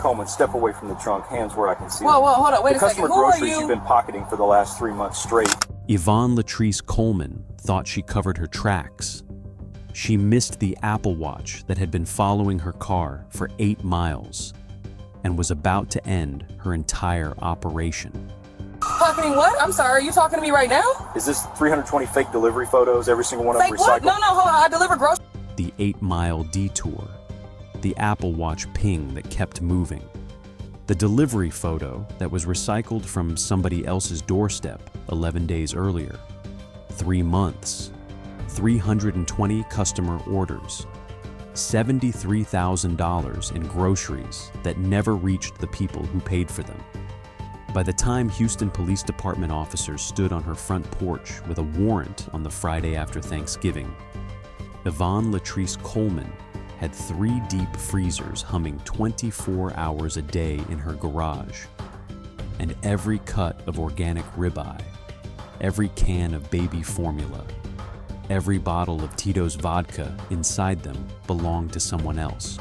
Coleman, step away from the trunk, hands where I can see Whoa, them. hold on, wait The a second. customer Who are groceries you? you've been pocketing for the last 3 months straight. Ivonne Latrice Coleman thought she covered her tracks. She missed the Apple Watch that had been following her car for 8 miles and was about to end her entire operation. Pocketing what? I'm sorry, are you talking to me right now? Is this 320 fake delivery photos, every single one of them Fake what? recycled? No, hold on, I deliver groceries. The 8-mile detour, the Apple Watch ping that kept moving, the delivery photo that was recycled from somebody else's doorstep 11 days earlier, 3 months, 320 customer orders, $73,000 in groceries that never reached the people who paid for them. By the time Houston Police Department officers stood on her front porch with a warrant on the Friday after Thanksgiving, Ivonne Latrice Coleman had 3 deep freezers humming 24 hours a day in her garage, and every cut of organic ribeye, every can of baby formula, every bottle of Tito's vodka inside them belonged to someone else.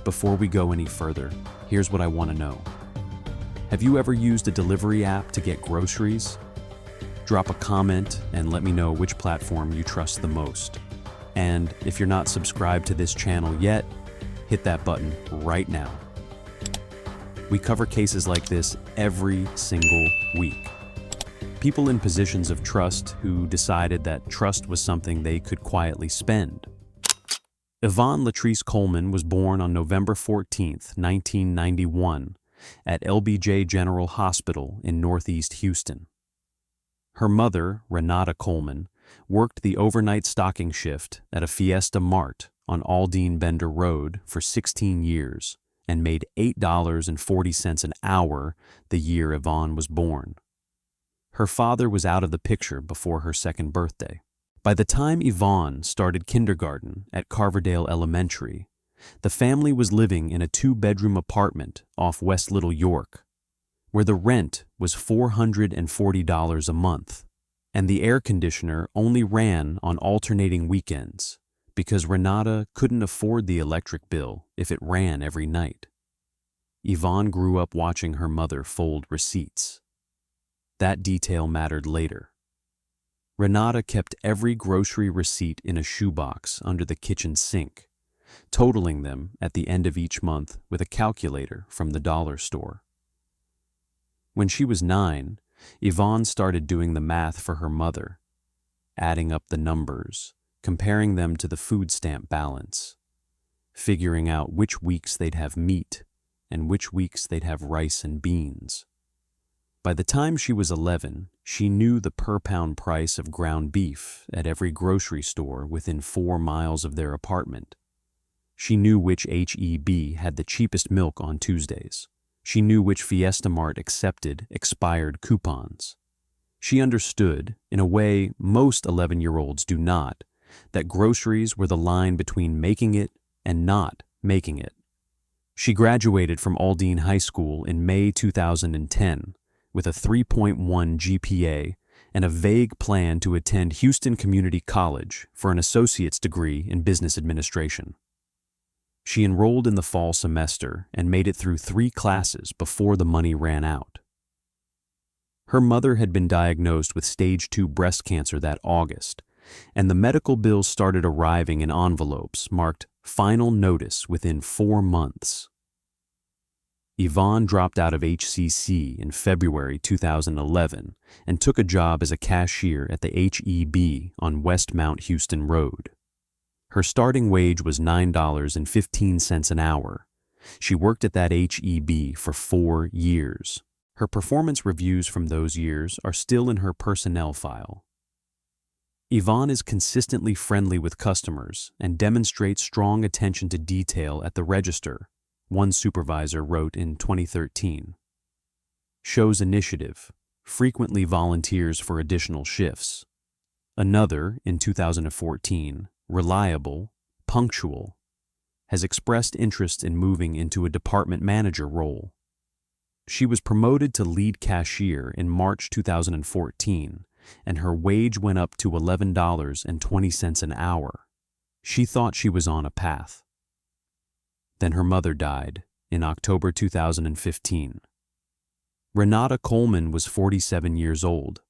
Before we go any further, here's what I want to know. Have you ever used a delivery app to get groceries? Drop a comment and let me know which platform you trust the most. And if you're not subscribed to this channel yet, hit that button right now. We cover cases like this every single week. People in positions of trust who decided that trust was something they could quietly spend. Ivonne Latrice Coleman was born on November 14th, 1991, at LBJ General Hospital in Northeast Houston. Her mother, Renata Coleman, worked the overnight stocking shift at a Fiesta Mart on Aldine Bender Road for 16 years and made $8.40 an hour the year Ivonne was born. Her father was out of the picture before her second birthday. By the time Ivonne started kindergarten at Carverdale Elementary, the family was living in a 2-bedroom apartment off West Little York, where the rent was $440 a month, and the air conditioner only ran on alternating weekends because Renata couldn't afford the electric bill if it ran every night. Ivonne grew up watching her mother fold receipts. That detail mattered later. Renata kept every grocery receipt in a shoebox under the kitchen sink, totaling them at the end of each month with a calculator from the dollar store. When she was 9, Ivonne started doing the math for her mother, adding up the numbers, comparing them to the food stamp balance, figuring out which weeks they'd have meat and which weeks they'd have rice and beans. By the time she was 11, she knew the per-pound price of ground beef at every grocery store within 4 miles of their apartment. She knew which H-E-B had the cheapest milk on Tuesdays. She knew which Fiesta Mart accepted expired coupons. She understood, in a way most 11-year-olds do not, that groceries were the line between making it and not making it. She graduated from Aldine High School in May 2010 with a 3.1 GPA and a vague plan to attend Houston Community College for an associate's degree in business administration. She enrolled in the fall semester and made it through 3 classes before the money ran out. Her mother had been diagnosed with stage 2 breast cancer that August, and the medical bills started arriving in envelopes marked "Final Notice" within 4 months. Ivonne dropped out of HCC in February 2011 and took a job as a cashier at the H-E-B on West Mount Houston Road. Her starting wage was $9.15 an hour. She worked at that H-E-B for 4 years. Her performance reviews from those years are still in her personnel file. Ivonne is consistently friendly with customers and demonstrates strong attention to detail at the register, one supervisor wrote in 2013. Shows initiative, frequently volunteers for additional shifts. Another, in 2014, reliable, punctual, has expressed interest in moving into a department manager role. She was promoted to lead cashier in March 2014, and her wage went up to $11.20 an hour. She thought she was on a path. Then her mother died, in October 2015. Renata Coleman was 47 years old.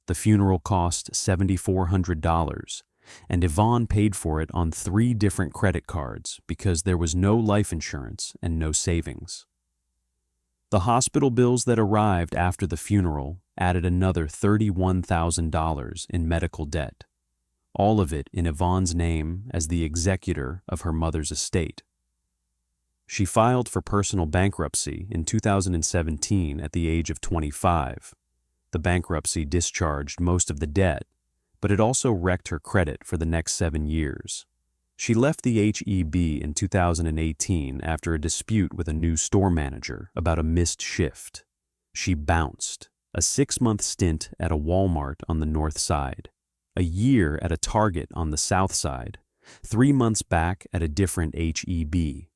The funeral cost $7,400, and Ivonne paid for it on 3 different credit cards because there was no life insurance and no savings. The hospital bills that arrived after the funeral added another $31,000 in medical debt, all of it in Ivonne's name as the executor of her mother's estate. She filed for personal bankruptcy in 2017 at the age of 25. The bankruptcy discharged most of the debt, but it also wrecked her credit for the next 7 years. She left the HEB in 2018 after a dispute with a new store manager about a missed shift. She bounced, a 6-month stint at a Walmart on the north side, a year at a Target on the south side, 3 months back at a different HEB.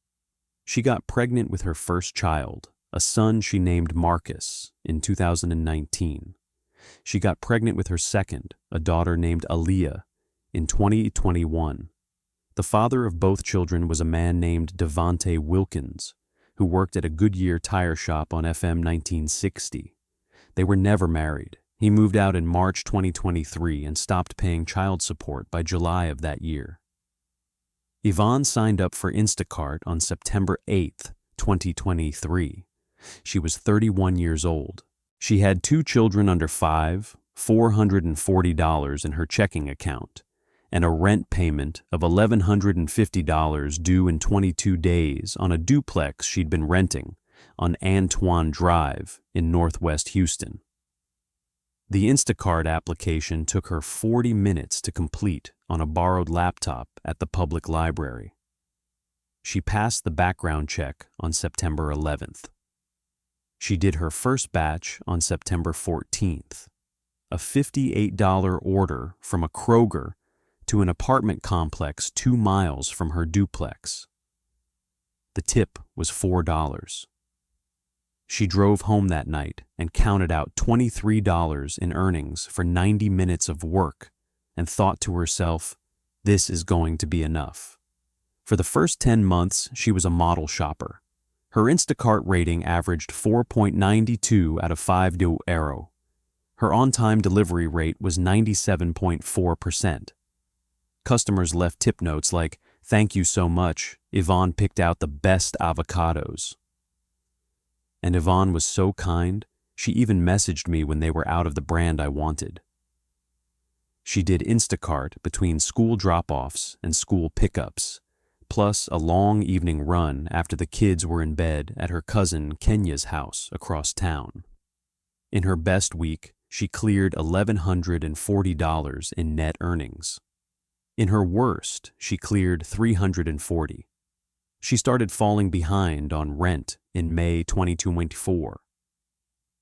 She got pregnant with her first child, a son she named Marcus, in 2019. She got pregnant with her second, a daughter named Aaliyah, in 2021. The father of both children was a man named Devonte Wilkins, who worked at a Goodyear tire shop on FM 1960. They were never married. He moved out in March 2023 and stopped paying child support by July of that year. Ivonne signed up for Instacart on September 8, 2023. She was 31 years old. She had 2 children under 5, $440 in her checking account, and a rent payment of $1,150 due in 22 days on a duplex she'd been renting on Antoine Drive in Northwest Houston. The Instacart application took her 40 minutes to complete on a borrowed laptop at the public library. She passed the background check on September 11th. She did her first batch on September 14th, a $58 order from a Kroger to an apartment complex 2 miles from her duplex. The tip was $4. She drove home that night and counted out $23 in earnings for 90 minutes of work and thought to herself, this is going to be enough. For the first 10 months, she was a model shopper. Her Instacart rating averaged 4.92 out of 5 do Aero. Her on-time delivery rate was 97.4%. Customers left tip notes like, "Thank you so much. Ivonne picked out the best avocados." And Ivonne was so kind, she even messaged me when they were out of the brand I wanted. She did Instacart between school drop-offs and school pickups, plus a long evening run after the kids were in bed at her cousin Kenya's house across town. In her best week, she cleared $1,140 in net earnings. In her worst, she cleared $340. She started falling behind on rent in May 2024.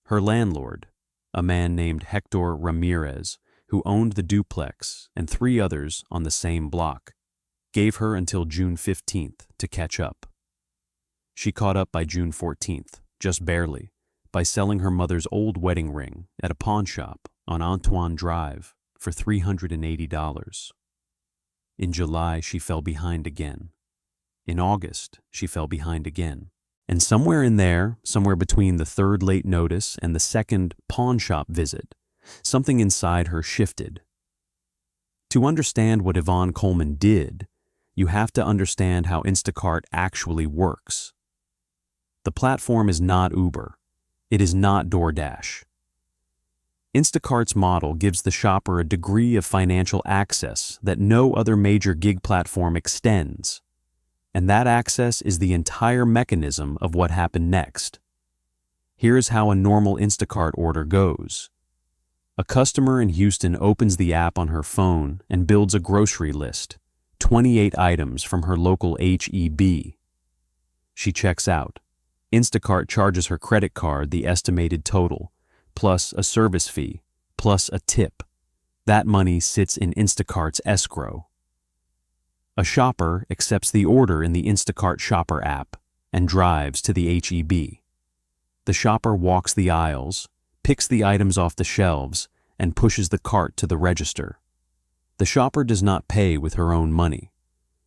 Her landlord, a man named Hector Ramirez, who owned the duplex and 3 others on the same block, gave her until June 15th to catch up. She caught up by June 14th, just barely, by selling her mother's old wedding ring at a pawn shop on Antoine Drive for $380. In July, she fell behind again. In August, she fell behind again. And somewhere in there, somewhere between the 3rd late notice and the 2nd pawn shop visit, something inside her shifted. To understand what Ivonne Coleman did, you have to understand how Instacart actually works. The platform is not Uber. It is not DoorDash. Instacart's model gives the shopper a degree of financial access that no other major gig platform extends. And that access is the entire mechanism of what happened next. Here's how a normal Instacart order goes. A customer in Houston opens the app on her phone and builds a grocery list, 28 items from her local HEB. She checks out. Instacart charges her credit card the estimated total, plus a service fee, plus a tip. That money sits in Instacart's escrow. A shopper accepts the order in the Instacart shopper app and drives to the HEB. The shopper walks the aisles, picks the items off the shelves, and pushes the cart to the register. The shopper does not pay with her own money.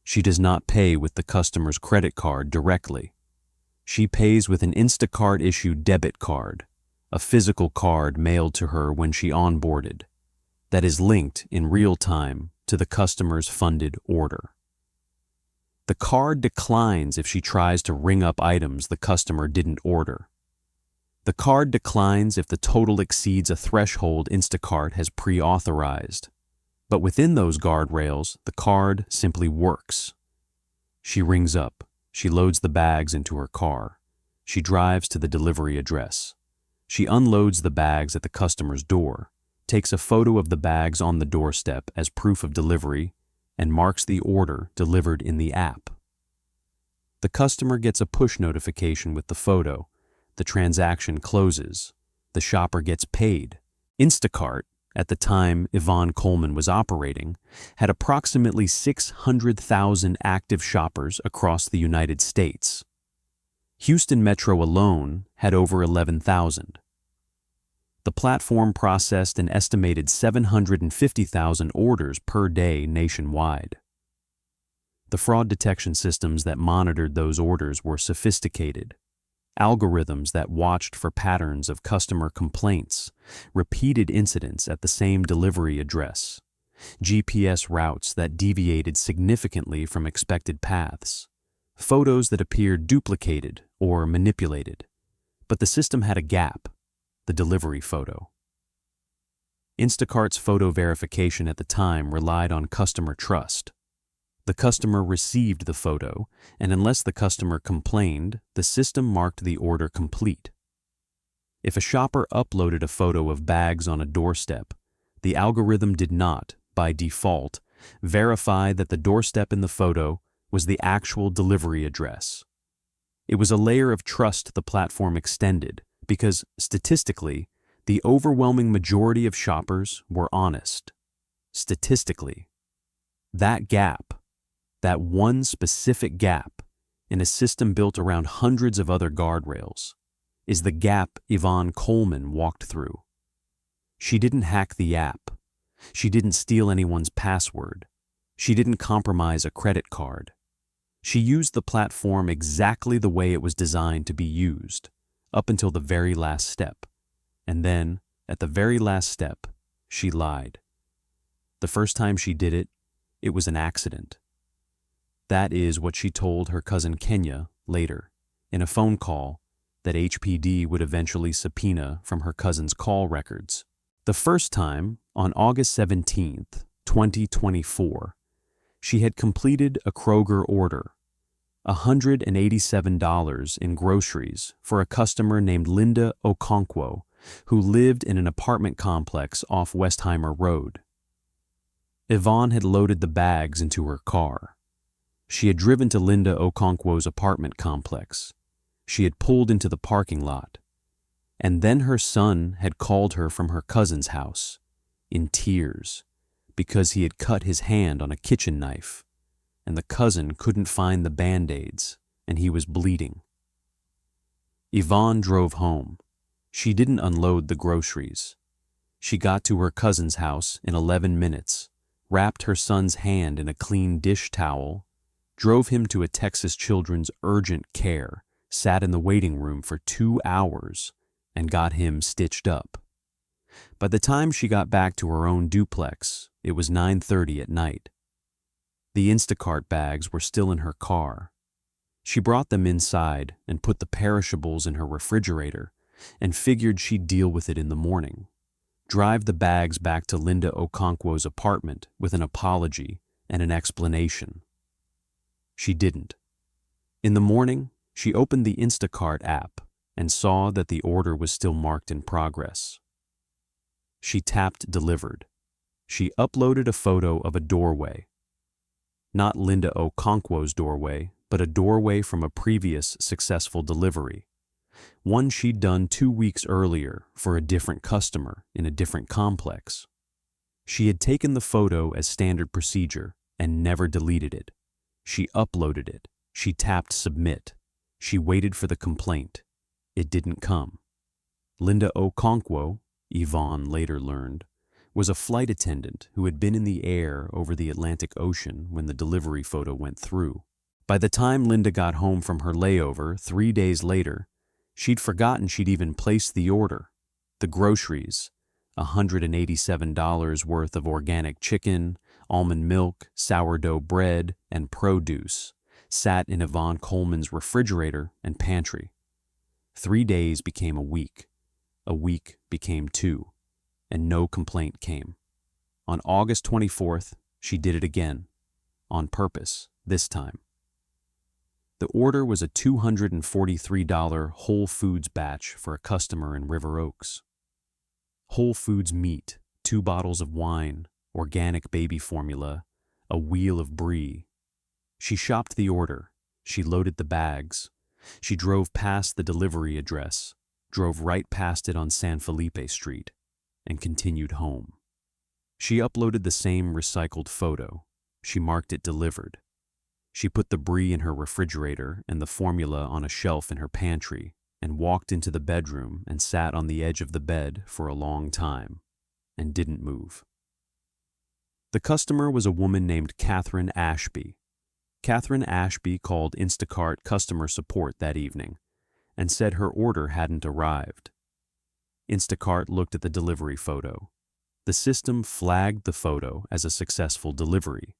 She does not pay with the customer's credit card directly. She pays with an Instacart-issued debit card, a physical card mailed to her when she onboarded, that is linked in real time to the customer's funded order. The card declines if she tries to ring up items the customer didn't order. The card declines if the total exceeds a threshold Instacart has pre-authorized. But within those guardrails, the card simply works. She rings up. She loads the bags into her car. She drives to the delivery address. She unloads the bags at the customer's door, takes a photo of the bags on the doorstep as proof of delivery, and marks the order delivered in the app. The customer gets a push notification with the photo. The transaction closes. The shopper gets paid. Instacart, at the time Ivonne Coleman was operating, had approximately 600,000 active shoppers across the United States. Houston Metro alone had over 11,000. The platform processed an estimated 750,000 orders per day nationwide. The fraud detection systems that monitored those orders were sophisticated. Algorithms that watched for patterns of customer complaints, repeated incidents at the same delivery address, GPS routes that deviated significantly from expected paths, photos that appeared duplicated or manipulated. But the system had a gap: the delivery photo. Instacart's photo verification at the time relied on customer trust. The customer received the photo, and unless the customer complained, the system marked the order complete. If a shopper uploaded a photo of bags on a doorstep, the algorithm did not, by default, verify that the doorstep in the photo was the actual delivery address. It was a layer of trust the platform extended because, statistically, the overwhelming majority of shoppers were honest. Statistically. That gap, that one specific gap in a system built around hundreds of other guardrails, is the gap Ivonne Coleman walked through. She didn't hack the app. She didn't steal anyone's password. She didn't compromise a credit card. She used the platform exactly the way it was designed to be used, up until the very last step. And then, at the very last step, she lied. The first time she did it, it was an accident. That is what she told her cousin Kenya later, in a phone call that HPD would eventually subpoena from her cousin's call records. The first time, on August 17th, 2024, she had completed a Kroger order, $187 in groceries for a customer named Linda Okonkwo, who lived in an apartment complex off Westheimer Road. Ivonne had loaded the bags into her car. She had driven to Linda Okonkwo's apartment complex. She had pulled into the parking lot. And then her son had called her from her cousin's house, in tears, because he had cut his hand on a kitchen knife, and the cousin couldn't find the Band-Aids, and he was bleeding. Ivonne drove home. She didn't unload the groceries. She got to her cousin's house in 11 minutes, wrapped her son's hand in a clean dish towel, drove him to a Texas Children's urgent care, sat in the waiting room for 2 hours, and got him stitched up. By the time she got back to her own duplex, it was 9:30 at night. The Instacart bags were still in her car. She brought them inside and put the perishables in her refrigerator and figured she'd deal with it in the morning. Drive the bags back to Linda Okonkwo's apartment with an apology and an explanation. She didn't. In the morning, she opened the Instacart app and saw that the order was still marked in progress. She tapped delivered. She uploaded a photo of a doorway. Not Linda Okonkwo's doorway, but a doorway from a previous successful delivery. One she'd done 2 weeks earlier for a different customer in a different complex. She had taken the photo as standard procedure and never deleted it. She uploaded it. She tapped submit. She waited for the complaint. It didn't come. Linda Okonkwo, Ivonne later learned, was a flight attendant who had been in the air over the Atlantic Ocean when the delivery photo went through. By the time Linda got home from her layover 3 days later, she'd forgotten she'd even placed the order. The groceries, $187 worth of organic chicken, almond milk, sourdough bread, and produce, sat in Ivonne Coleman's refrigerator and pantry. 3 days became a week became 2, and no complaint came. On August 24th, she did it again, on purpose, this time. The order was a $243 Whole Foods batch for a customer in River Oaks. Whole Foods meat, 2 bottles of wine, organic baby formula, a wheel of brie. She shopped the order. She loaded the bags. She drove past the delivery address, drove right past it on San Felipe Street, and continued home. She uploaded the same recycled photo. She marked it delivered. She put the brie in her refrigerator and the formula on a shelf in her pantry, and walked into the bedroom and sat on the edge of the bed for a long time, and didn't move. The customer was a woman named Catherine Ashby. Catherine Ashby called Instacart customer support that evening and said her order hadn't arrived. Instacart looked at the delivery photo. The system flagged the photo as a successful delivery.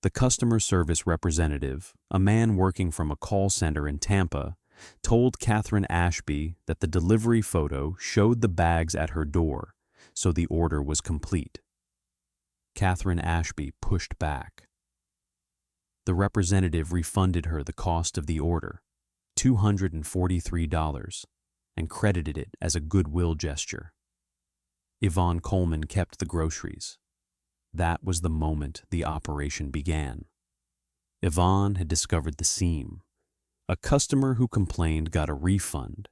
The customer service representative, a man working from a call center in Tampa, told Catherine Ashby that the delivery photo showed the bags at her door, so the order was complete. Catherine Ashby pushed back. The representative refunded her the cost of the order, $243, and credited it as a goodwill gesture. Ivonne Coleman kept the groceries. That was the moment the operation began. Ivonne had discovered the seam. A customer who complained got a refund,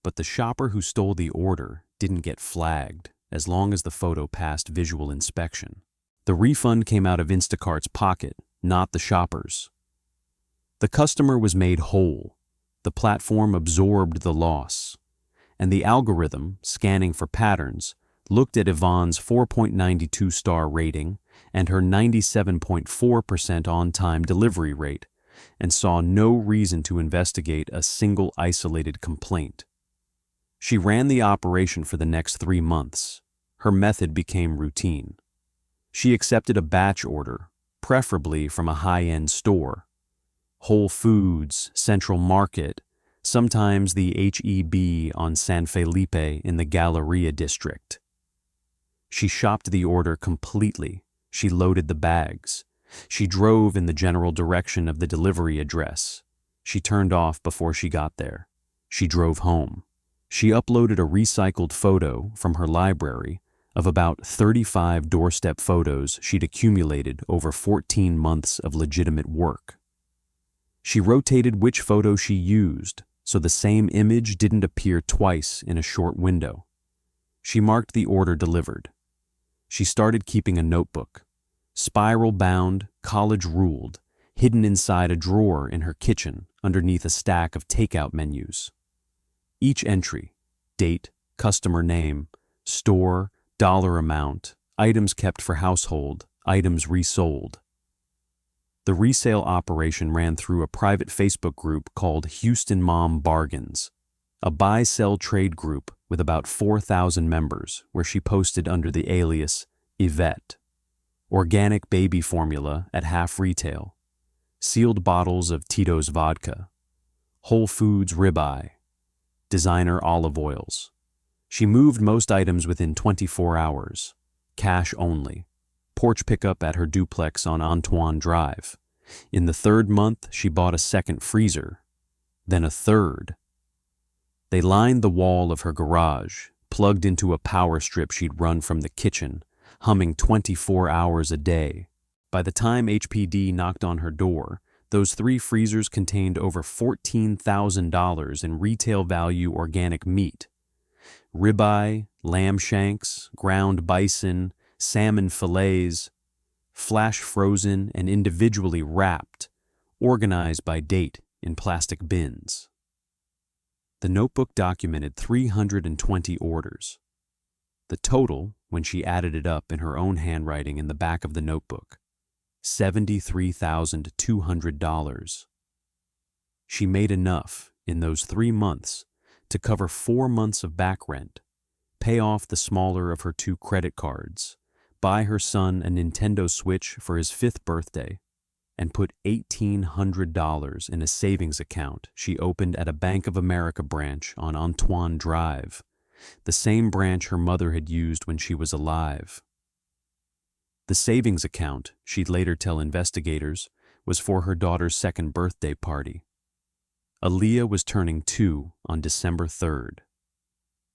but the shopper who stole the order didn't get flagged as long as the photo passed visual inspection. The refund came out of Instacart's pocket, not the shopper's. The customer was made whole. The platform absorbed the loss, and the algorithm, scanning for patterns, looked at Ivonne's 4.92 star rating and her 97.4% on-time delivery rate and saw no reason to investigate a single isolated complaint. She ran the operation for the next 3 months. Her method became routine. She accepted a batch order, preferably from a high-end store. Whole Foods, Central Market, sometimes the H-E-B on San Felipe in the Galleria district. She shopped the order completely. She loaded the bags. She drove in the general direction of the delivery address. She turned off before she got there. She drove home. She uploaded a recycled photo from her library of about 35 doorstep photos she'd accumulated over 14 months of legitimate work. She rotated which photo she used so the same image didn't appear twice in a short window. She marked the order delivered. She started keeping a notebook, spiral-bound, college-ruled, hidden inside a drawer in her kitchen underneath a stack of takeout menus. Each entry, date, customer name, store, dollar amount, items kept for household, items resold. The resale operation ran through a private Facebook group called Houston Mom Bargains, a buy-sell trade group with about 4,000 members, where she posted under the alias Yvette. Organic baby formula at half retail, sealed bottles of Tito's vodka, Whole Foods ribeye, designer olive oils. She moved most items within 24 hours, cash only, porch pickup at her duplex on Antoine Drive. In the 3rd month, she bought a second freezer, then a third. They lined the wall of her garage, plugged into a power strip she'd run from the kitchen, humming 24 hours a day. By the time HPD knocked on her door, those 3 freezers contained over $14,000 in retail value organic meat. Ribeye, lamb shanks, ground bison, salmon fillets, flash frozen and individually wrapped, organized by date in plastic bins. The notebook documented 320 orders. The total, when she added it up in her own handwriting in the back of the notebook, $73,200. She made enough in those 3 months to cover 4 months of back rent, pay off the smaller of her 2 credit cards, buy her son a Nintendo Switch for his 5th birthday, and put $1,800 in a savings account she opened at a Bank of America branch on Antoine Drive, the same branch her mother had used when she was alive. The savings account, she'd later tell investigators, was for her daughter's 2nd birthday party. Aaliyah was turning 2 on December 3rd.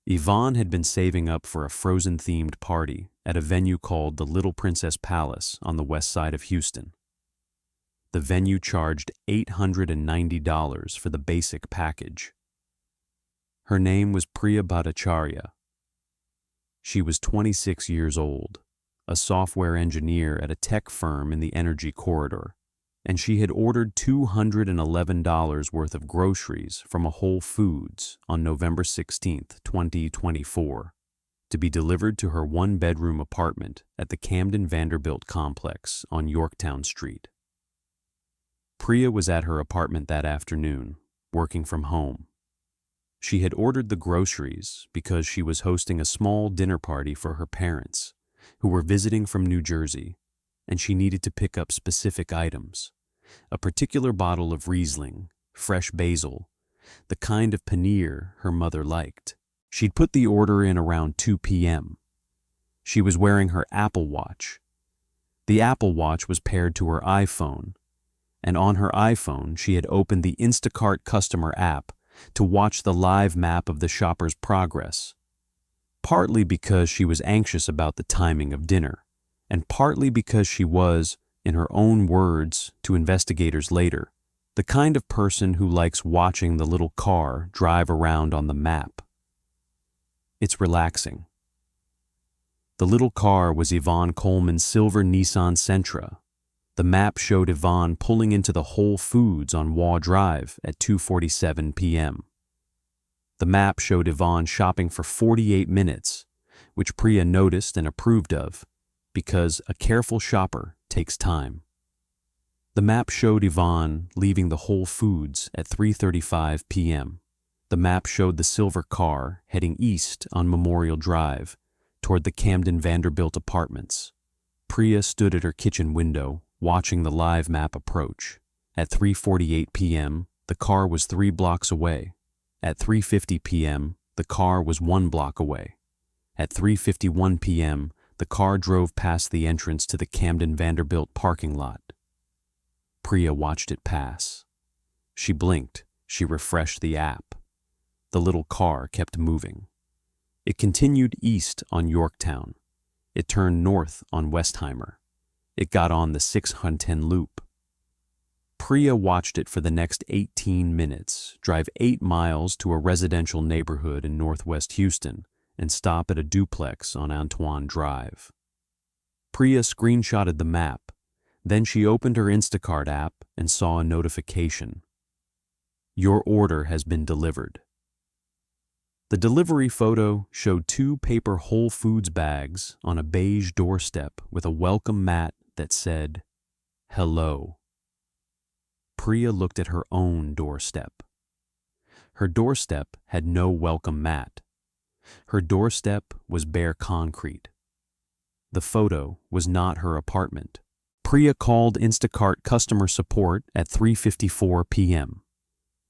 Ivonne had been saving up for a Frozen-themed party at a venue called the Little Princess Palace on the west side of Houston. The venue charged $890 for the basic package. Her name was Priya Bhattacharya. She was 26 years old, a software engineer at a tech firm in the energy corridor, and she had ordered $211 worth of groceries from a Whole Foods on November 16, 2024, to be delivered to her 1-bedroom apartment at the Camden Vanderbilt complex on Yorktown Street. Priya was at her apartment that afternoon, working from home. She had ordered the groceries because she was hosting a small dinner party for her parents, who were visiting from New Jersey, and she needed to pick up specific items: a particular bottle of Riesling, fresh basil, the kind of paneer her mother liked. She'd put the order in around 2 p.m. She was wearing her Apple Watch. The Apple Watch was paired to her iPhone, and on her iPhone she had opened the Instacart customer app to watch the live map of the shopper's progress, partly because she was anxious about the timing of dinner, and partly because she was, in her own words to investigators later, the kind of person who likes watching the little car drive around on the map. It's relaxing. The little car was Yvonne Coleman's silver Nissan Sentra. The map showed Yvonne pulling into the Whole Foods on Waugh Drive at 2:47 p.m. The map showed Yvonne shopping for 48 minutes, which Priya noticed and approved of, because a careful shopper takes time. The map showed Yvonne leaving the Whole Foods at 3:35 p.m. The map showed the silver car heading east on Memorial Drive toward the Camden Vanderbilt apartments. Priya stood at her kitchen window, watching the live map approach. At 3:48 p.m., the car was 3 blocks away. At 3:50 p.m., the car was 1 block away. At 3:51 p.m., the car drove past the entrance to the Camden Vanderbilt parking lot. Priya watched it pass. She blinked. She refreshed the app. The little car kept moving. It continued east on Yorktown. It turned north on Westheimer. It got on the 610 loop. Priya watched it for the next 18 minutes, drive 8 miles to a residential neighborhood in northwest Houston, and stop at a duplex on Antoine Drive. Priya screenshotted the map. Then she opened her Instacart app and saw a notification. Your order has been delivered. The delivery photo showed 2 paper Whole Foods bags on a beige doorstep with a welcome mat that said, "Hello." Priya looked at her own doorstep. Her doorstep had no welcome mat. Her doorstep was bare concrete. The photo was not her apartment. Priya called Instacart customer support at 3:54 p.m.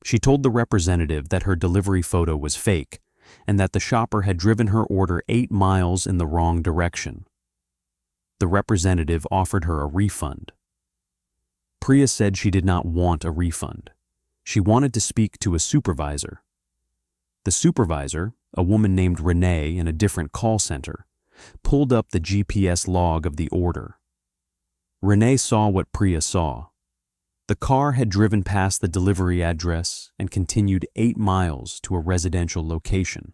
She told the representative that her delivery photo was fake and that the shopper had driven her order 8 miles in the wrong direction. The representative offered her a refund. Priya said she did not want a refund. She wanted to speak to a supervisor. The supervisor, a woman named Renee in a different call center, pulled up the GPS log of the order. Renee saw what Priya saw. The car had driven past the delivery address and continued 8 miles to a residential location.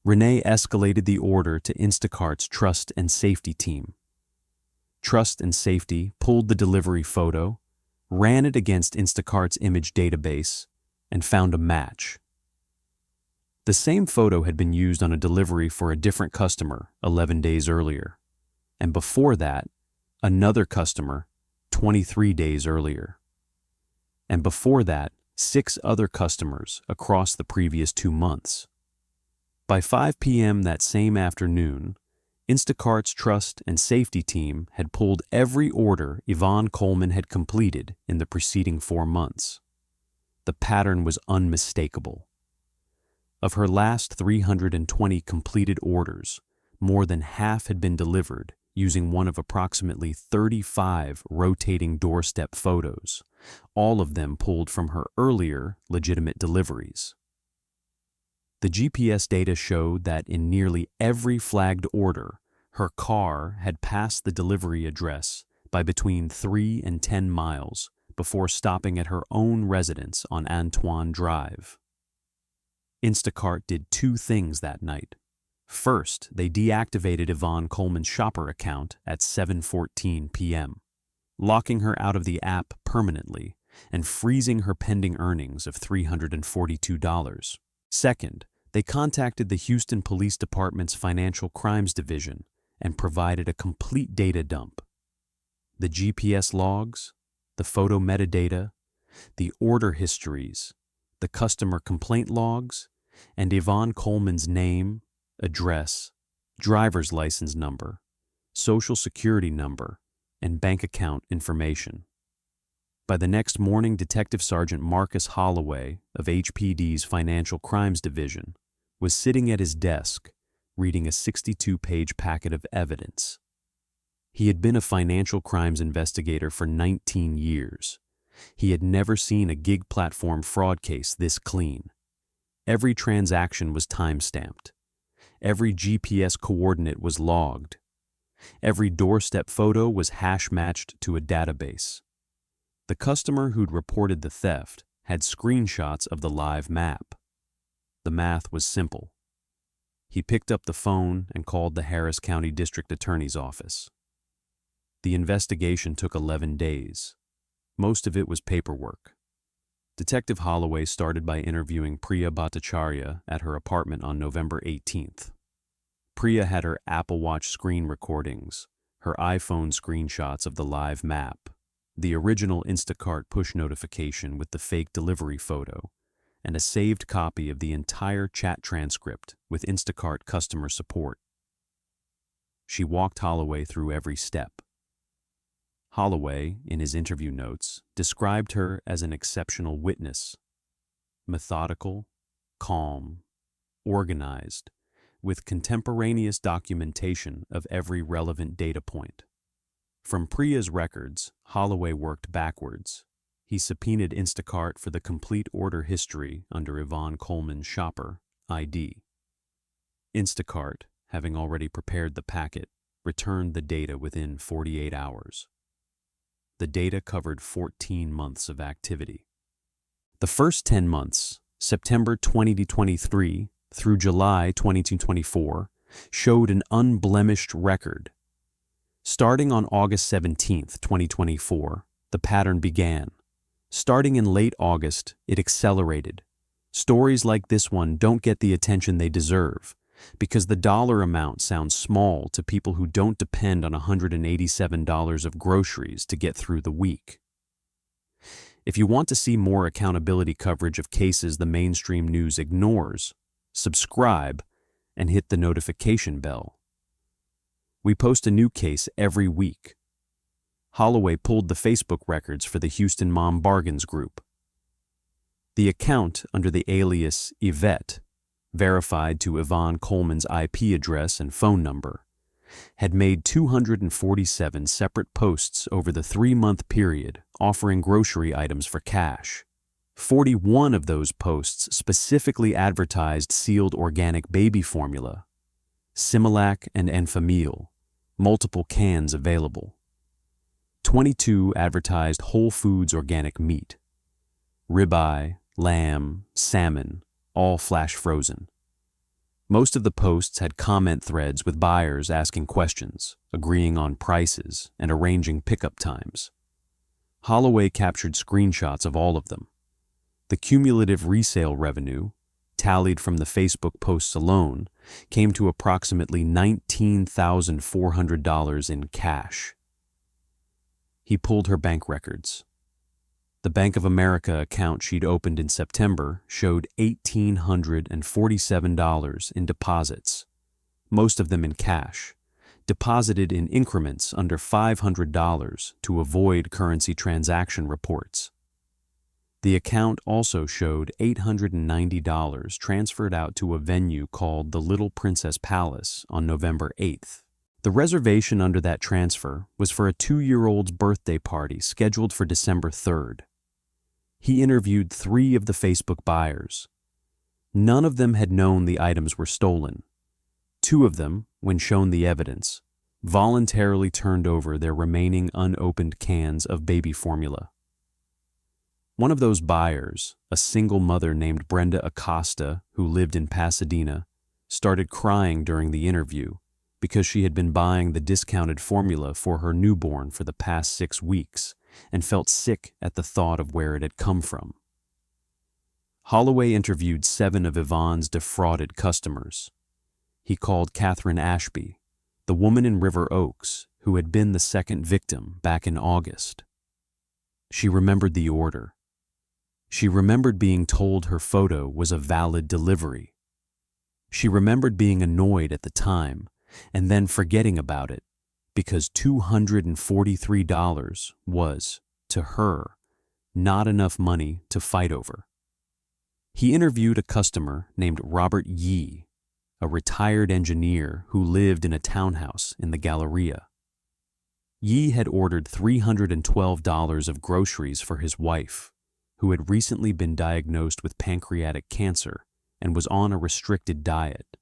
Renee escalated the order to Instacart's Trust and Safety team. Trust and Safety pulled the delivery photo, ran it against Instacart's image database, and found a match. The same photo had been used on a delivery for a different customer 11 days earlier, and before that, Another customer 23 days earlier. And before that, 6 other customers across the previous 2 months. By 5 p.m. that same afternoon, Instacart's trust and safety team had pulled every order Ivonne Coleman had completed in the preceding 4 months. The pattern was unmistakable. Of her last 320 completed orders, more than half had been delivered using one of approximately 35 rotating doorstep photos, all of them pulled from her earlier legitimate deliveries. The GPS data showed that in nearly every flagged order, her car had passed the delivery address by between 3 and 10 miles before stopping at her own residence on Antoine Drive. Instacart did 2 things that night. First, they deactivated Ivonne Coleman's shopper account at 7:14 p.m., locking her out of the app permanently and freezing her pending earnings of $342. Second, they contacted the Houston Police Department's Financial Crimes Division and provided a complete data dump. The GPS logs, the photo metadata, the order histories, the customer complaint logs, and Ivonne Coleman's name, address, driver's license number, social security number, and bank account information. By the next morning, Detective Sergeant Marcus Holloway of HPD's Financial Crimes Division was sitting at his desk reading a 62-page packet of evidence. He had been a financial crimes investigator for 19 years. He had never seen a gig platform fraud case this clean. Every transaction was time-stamped. Every GPS coordinate was logged. Every doorstep photo was hash-matched to a database. The customer who'd reported the theft had screenshots of the live map. The math was simple. He picked up the phone and called the Harris County District Attorney's office. The investigation took 11 days. Most of it was paperwork. Detective Holloway started by interviewing Priya Bhattacharya at her apartment on November 18th. Priya had her Apple Watch screen recordings, her iPhone screenshots of the live map, the original Instacart push notification with the fake delivery photo, and a saved copy of the entire chat transcript with Instacart customer support. She walked Holloway through every step. Holloway, in his interview notes, described her as an exceptional witness, methodical, calm, organized, with contemporaneous documentation of every relevant data point. From Priya's records, Holloway worked backwards. He subpoenaed Instacart for the complete order history under Ivonne Coleman's shopper ID. Instacart, having already prepared the packet, returned the data within 48 hours. The data covered 14 months of activity. The first 10 months, September 2023 through July 2024, showed an unblemished record. Starting on August 17, 2024, the pattern began. Starting in late August, it accelerated. Stories like this one don't get the attention they deserve because the dollar amount sounds small to people who don't depend on $187 of groceries to get through the week. If you want to see more accountability coverage of cases the mainstream news ignores, subscribe and hit the notification bell. We post a new case every week. Holloway pulled the Facebook records for the Houston Mom Bargains group. The account under the alias Yvette, verified to Ivonne Coleman's IP address and phone number, had made 247 separate posts over the 3-month period offering grocery items for cash. 41 of those posts specifically advertised sealed organic baby formula, Similac and Enfamil, multiple cans available. 22 advertised Whole Foods organic meat, ribeye, lamb, salmon, all flash frozen. Most of the posts had comment threads with buyers asking questions, agreeing on prices, and arranging pickup times. Holloway captured screenshots of all of them. The cumulative resale revenue, tallied from the Facebook posts alone, came to approximately $19,400 in cash. He pulled her bank records. The Bank of America account she'd opened in September showed $1,847 in deposits, most of them in cash, deposited in increments under $500 to avoid currency transaction reports. The account also showed $890 transferred out to a venue called the Little Princess Palace on November 8th. The reservation under that transfer was for a 2-year-old's birthday party scheduled for December 3rd. He interviewed 3 of the Facebook buyers. None of them had known the items were stolen. 2 of them, when shown the evidence, voluntarily turned over their remaining unopened cans of baby formula. One of those buyers, a single mother named Brenda Acosta, who lived in Pasadena, started crying during the interview because she had been buying the discounted formula for her newborn for the past 6 weeks and felt sick at the thought of where it had come from. Holloway interviewed 7 of Ivonne's defrauded customers. He called Catherine Ashby, the woman in River Oaks who had been the second victim back in August. She remembered the order. She remembered being told her photo was a valid delivery. She remembered being annoyed at the time and then forgetting about it because $243 was, to her, not enough money to fight over. He interviewed a customer named Robert Yee, a retired engineer who lived in a townhouse in the Galleria. Yee had ordered $312 of groceries for his wife, who had recently been diagnosed with pancreatic cancer and was on a restricted diet.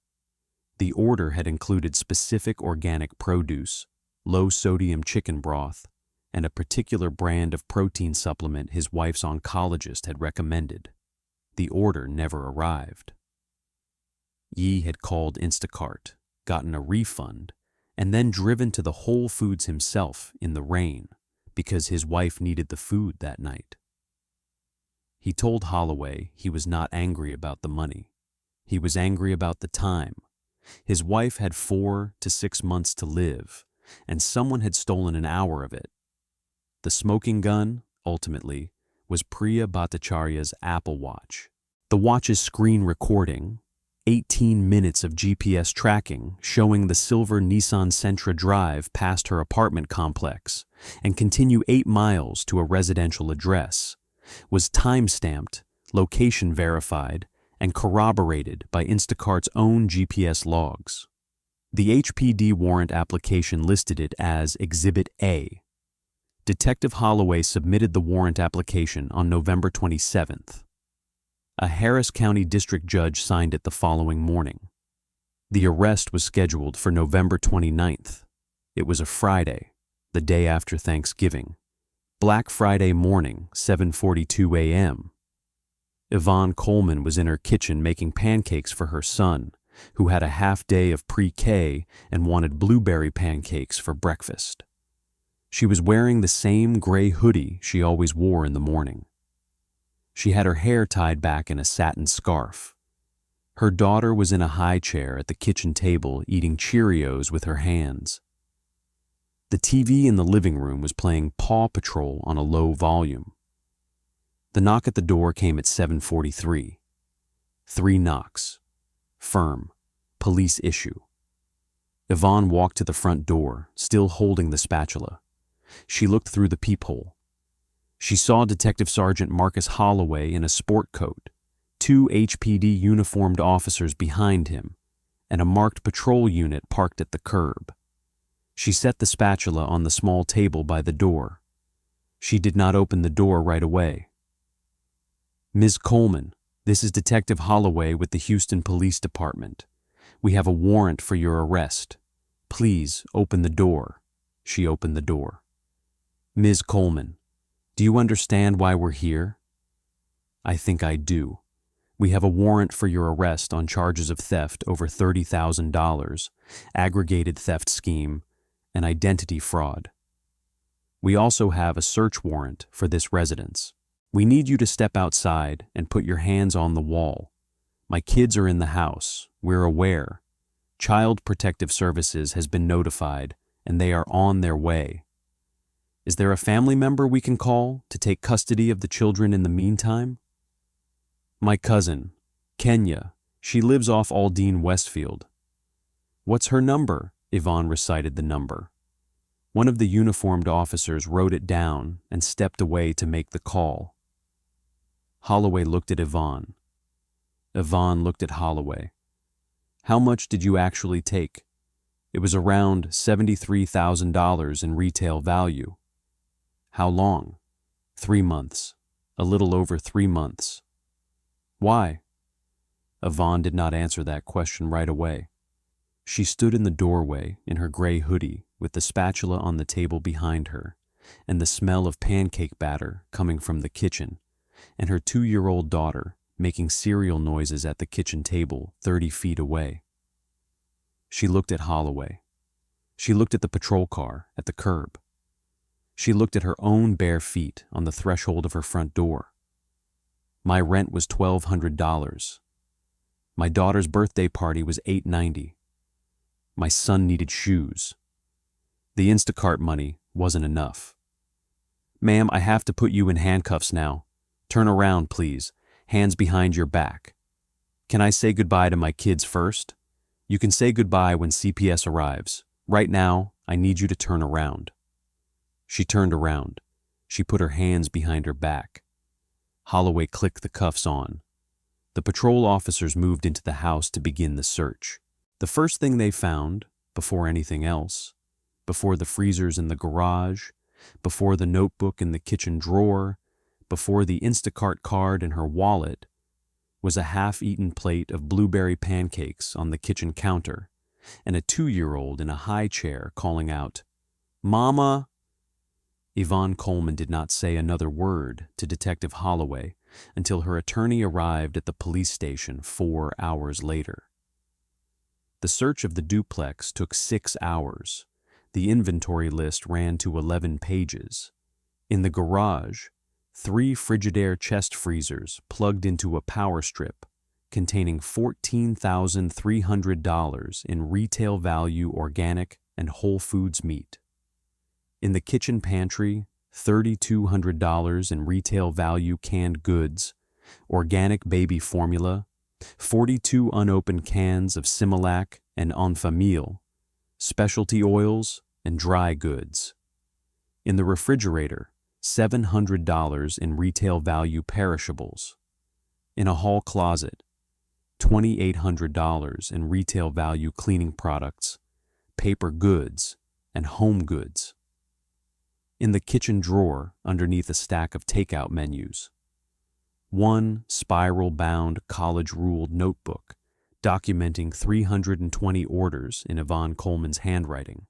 The order had included specific organic produce, low-sodium chicken broth, and a particular brand of protein supplement his wife's oncologist had recommended. The order never arrived. Yee had called Instacart, gotten a refund, and then driven to the Whole Foods himself in the rain because his wife needed the food that night. He told Holloway he was not angry about the money. He was angry about the time. His wife had 4 to 6 months to live, and someone had stolen an hour of it. The smoking gun, ultimately, was Priya Bhattacharya's Apple Watch. The watch's screen recording, 18 minutes of GPS tracking showing the silver Nissan Sentra drive past her apartment complex and continue 8 miles to a residential address, was time-stamped, location verified, and corroborated by Instacart's own GPS logs. The HPD warrant application listed it as Exhibit A. Detective Holloway submitted the warrant application on November 27th. A Harris County district judge signed it the following morning. The arrest was scheduled for November 29th. It was a Friday, the day after Thanksgiving. Black Friday morning, 7:42 a.m. Ivonne Coleman was in her kitchen making pancakes for her son, who had a half day of pre-K and wanted blueberry pancakes for breakfast. She was wearing the same gray hoodie she always wore in the morning. She had her hair tied back in a satin scarf. Her daughter was in a high chair at the kitchen table eating Cheerios with her hands. The TV in the living room was playing Paw Patrol on a low volume. The knock at the door came at 7:43. 3 knocks. Firm. Police issue. Ivonne walked to the front door, still holding the spatula. She looked through the peephole. She saw Detective Sergeant Marcus Holloway in a sport coat, 2 HPD uniformed officers behind him, and a marked patrol unit parked at the curb. She set the spatula on the small table by the door. She did not open the door right away. "Ms. Coleman, this is Detective Holloway with the Houston Police Department. We have a warrant for your arrest. Please open the door." She opened the door. "Ms. Coleman, do you understand why we're here?" "I think I do. We have a warrant for your arrest on charges of theft over $30,000, aggravated theft scheme, and identity fraud. We also have a search warrant for this residence. We need you to step outside and put your hands on the wall. My kids are in the house. We're aware. Child Protective Services has been notified, and they are on their way." Is there a family member we can call to take custody of the children in the meantime? My cousin, Kenya. She lives off Aldine Westfield. What's her number? Ivonne recited the number. One of the uniformed officers wrote it down and stepped away to make the call. Holloway looked at Ivonne. Ivonne looked at Holloway. How much did you actually take? It was around $73,000 in retail value. How long? 3 months. A little over 3 months. Why? Ivonne did not answer that question right away. She stood in the doorway in her gray hoodie with the spatula on the table behind her and the smell of pancake batter coming from the kitchen, and her 2-year-old daughter making cereal noises at the kitchen table 30 feet away. She looked at Holloway. She looked at the patrol car at the curb. She looked at her own bare feet on the threshold of her front door. My rent was $1,200. My daughter's birthday party was $890. My son needed shoes. The Instacart money wasn't enough. Ma'am, I have to put you in handcuffs now. Turn around, please. Hands behind your back. Can I say goodbye to my kids first? You can say goodbye when CPS arrives. Right now, I need you to turn around. She turned around. She put her hands behind her back. Holloway clicked the cuffs on. The patrol officers moved into the house to begin the search. The first thing they found, before anything else, before the freezers in the garage, before the notebook in the kitchen drawer, before the Instacart card in her wallet, was a half-eaten plate of blueberry pancakes on the kitchen counter and a 2-year-old in a high chair calling out, "Mama!" Ivonne Coleman did not say another word to Detective Holloway until her attorney arrived at the police station 4 hours later. The search of the duplex took 6 hours. The inventory list ran to 11 pages. In the garage, 3 Frigidaire chest freezers plugged into a power strip containing $14,300 in retail value organic and Whole Foods meat. In the kitchen pantry, $3,200 in retail value canned goods, organic baby formula, 42 unopened cans of Similac and Enfamil, specialty oils, and dry goods. In the refrigerator, $700 in retail value perishables. In a hall closet, $2,800 in retail value cleaning products, paper goods, and home goods. In the kitchen drawer underneath a stack of takeout menus, 1 spiral-bound college-ruled notebook documenting 320 orders in Ivonne Coleman's handwriting.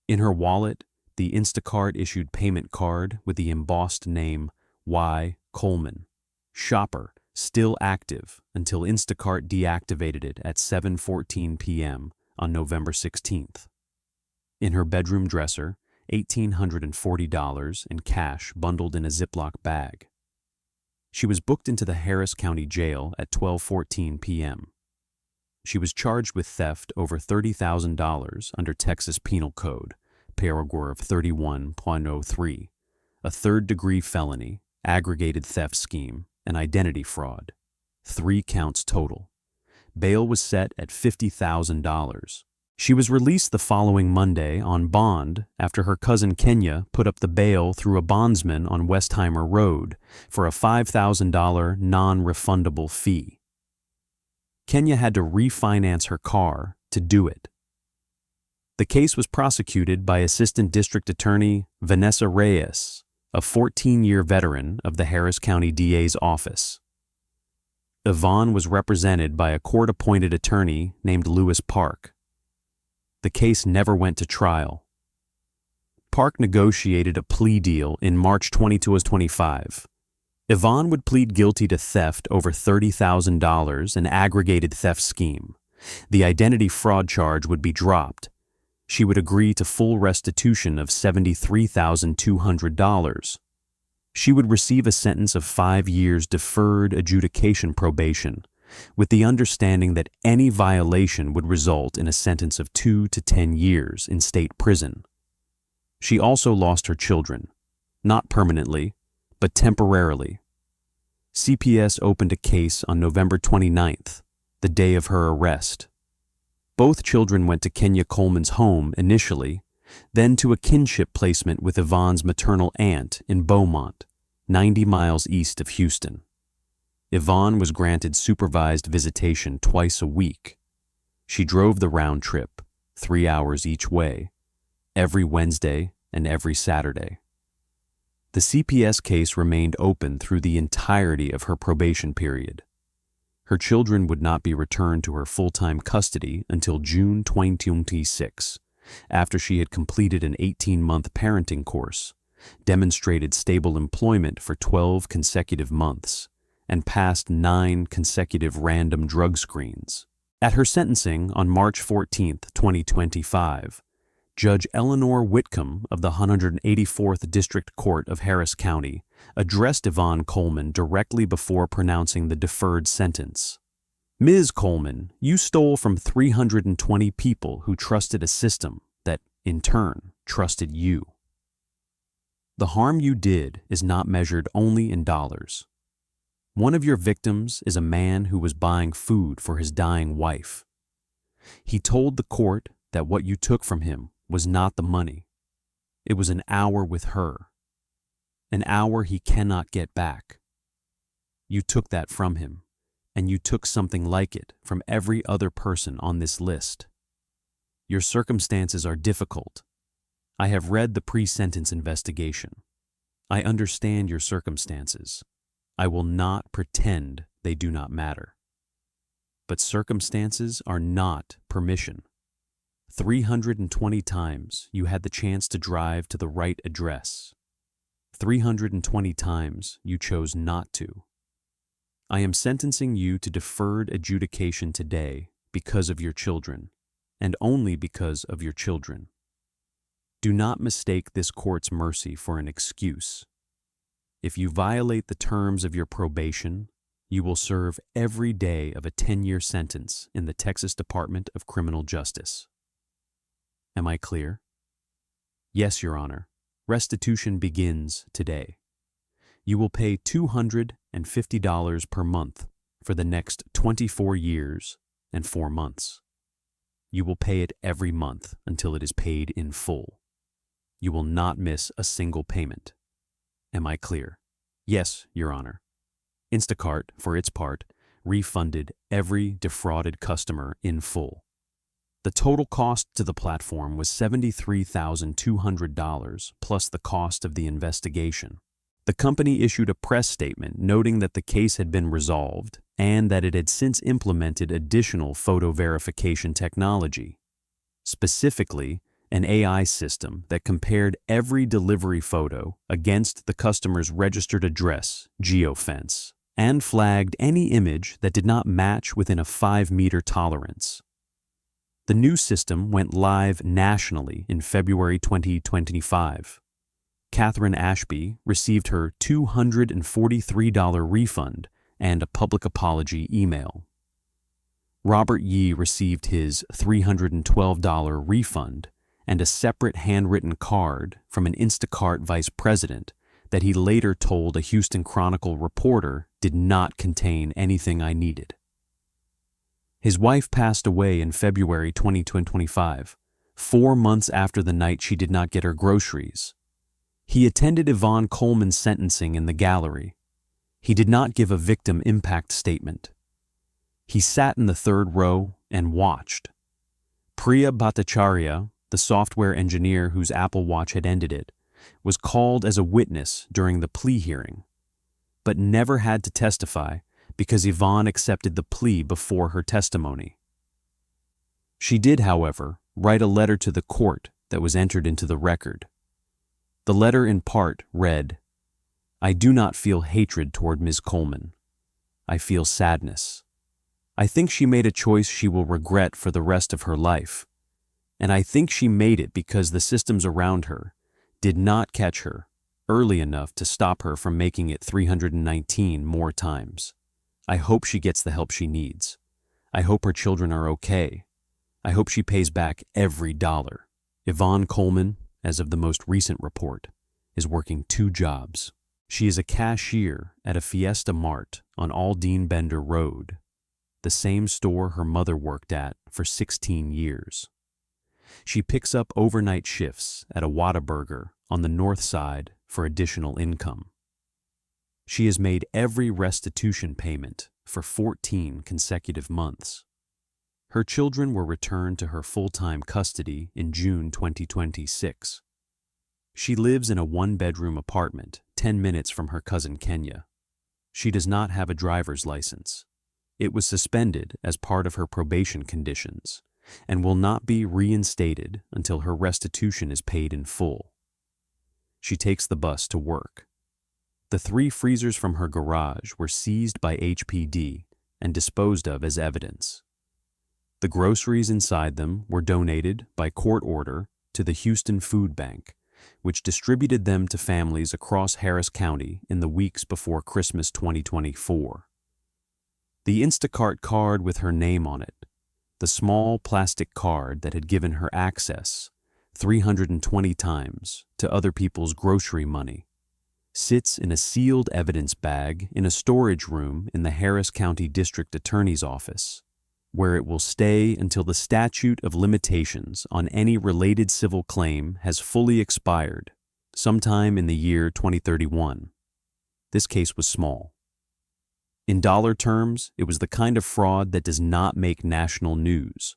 In her wallet, the Instacart-issued payment card with the embossed name Y. Coleman, shopper, still active until Instacart deactivated it at 7:14 p.m. on November 16th. In her bedroom dresser, $1,840 in cash bundled in a Ziploc bag. She was booked into the Harris County Jail at 12:14 p.m. She was charged with theft over $30,000 under Texas Penal Code, paragraph 31.03, a third-degree felony, aggravated theft scheme, and identity fraud. 3 counts total. Bail was set at $50,000. She was released the following Monday on bond after her cousin Kenya put up the bail through a bondsman on Westheimer Road for a $5,000 non-refundable fee. Kenya had to refinance her car to do it. The case was prosecuted by Assistant District Attorney Vanessa Reyes, a 14-year veteran of the Harris County DA's office. Ivonne was represented by a court-appointed attorney named Lewis Park. The case never went to trial. Park negotiated a plea deal in March 2025. Ivonne would plead guilty to theft over $30,000 and aggravated theft scheme. The identity fraud charge would be dropped. She would agree to full restitution of $73,200. She would receive a sentence of 5 years deferred adjudication probation, with the understanding that any violation would result in a sentence of 2 to 10 years in state prison. She also lost her children, not permanently, but temporarily. CPS opened a case on November 29th, the day of her arrest. Both children went to Kenya Coleman's home initially, then to a kinship placement with Yvonne's maternal aunt in Beaumont, 90 miles east of Houston. Ivonne was granted supervised visitation twice a week. She drove the round trip, 3 hours each way, every Wednesday and every Saturday. The CPS case remained open through the entirety of her probation period. Her children would not be returned to her full-time custody until June 2026, after she had completed an 18-month parenting course, demonstrated stable employment for 12 consecutive months, and passed 9 consecutive random drug screens. At her sentencing on March 14, 2025, Judge Eleanor Whitcomb of the 184th District Court of Harris County addressed Ivonne Coleman directly before pronouncing the deferred sentence. Ms. Coleman, you stole from 320 people who trusted a system that, in turn, trusted you. The harm you did is not measured only in dollars. One of your victims is a man who was buying food for his dying wife. He told the court that what you took from him was not the money. It was an hour with her. An hour he cannot get back. You took that from him, and you took something like it from every other person on this list. Your circumstances are difficult. I have read the pre-sentence investigation. I understand your circumstances. I will not pretend they do not matter. But circumstances are not permission. 320 times you had the chance to drive to the right address. 320 times you chose not to. I am sentencing you to deferred adjudication today because of your children, and only because of your children. Do not mistake this court's mercy for an excuse. If you violate the terms of your probation, you will serve every day of a 10-year sentence in the Texas Department of Criminal Justice. Am I clear? Yes, Your Honor. Restitution begins today. You will pay $250 per month for the next 24 years and 4 months. You will pay it every month until it is paid in full. You will not miss a single payment. Am I clear? Yes, Your Honor. Instacart, for its part, refunded every defrauded customer in full. The total cost to the platform was $73,200 plus the cost of the investigation. The company issued a press statement noting that the case had been resolved and that it had since implemented additional photo verification technology, specifically an AI system that compared every delivery photo against the customer's registered address, geofence, and flagged any image that did not match within a 5-meter tolerance. The new system went live nationally in February 2025. Catherine Ashby received her $243 refund and a public apology email. Robert Yee received his $312 refund and a separate handwritten card from an Instacart vice president that he later told a Houston Chronicle reporter did not contain anything I needed. His wife passed away in February 2025, 4 months after the night she did not get her groceries. He attended Ivonne Coleman's sentencing in the gallery. He did not give a victim impact statement. He sat in the third row and watched. Priya Bhattacharya, the software engineer whose Apple Watch had ended it, was called as a witness during the plea hearing, but never had to testify because Ivonne accepted the plea before her testimony. She did, however, write a letter to the court that was entered into the record. The letter in part read, "I do not feel hatred toward Ms. Coleman. I feel sadness. I think she made a choice she will regret for the rest of her life, and I think she made it because the systems around her did not catch her early enough to stop her from making it 319 more times. I hope she gets the help she needs. I hope her children are okay. I hope she pays back every dollar. Ivonne Coleman, as of the most recent report, is working 2 jobs. She is a cashier at a Fiesta Mart on Aldine Bender Road, the same store her mother worked at for 16 years. She picks up overnight shifts at a Whataburger on the north side for additional income. She has made every restitution payment for 14 consecutive months. Her children were returned to her full-time custody in June 2026. She lives in a 1-bedroom apartment 10 minutes from her cousin Kenya. She does not have a driver's license. It was suspended as part of her probation conditions and will not be reinstated until her restitution is paid in full. She takes the bus to work. The 3 freezers from her garage were seized by HPD and disposed of as evidence. The groceries inside them were donated by court order to the Houston Food Bank, which distributed them to families across Harris County in the weeks before Christmas 2024. The Instacart card with her name on it, the small plastic card that had given her access 320 times to other people's grocery money, sits in a sealed evidence bag in a storage room in the Harris County District Attorney's Office, where it will stay until the statute of limitations on any related civil claim has fully expired, sometime in the year 2031. This case was small. In dollar terms, it was the kind of fraud that does not make national news.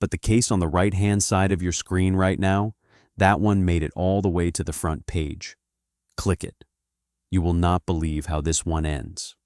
But the case on the right-hand side of your screen right now, that one made it all the way to the front page. Click it. You will not believe how this one ends.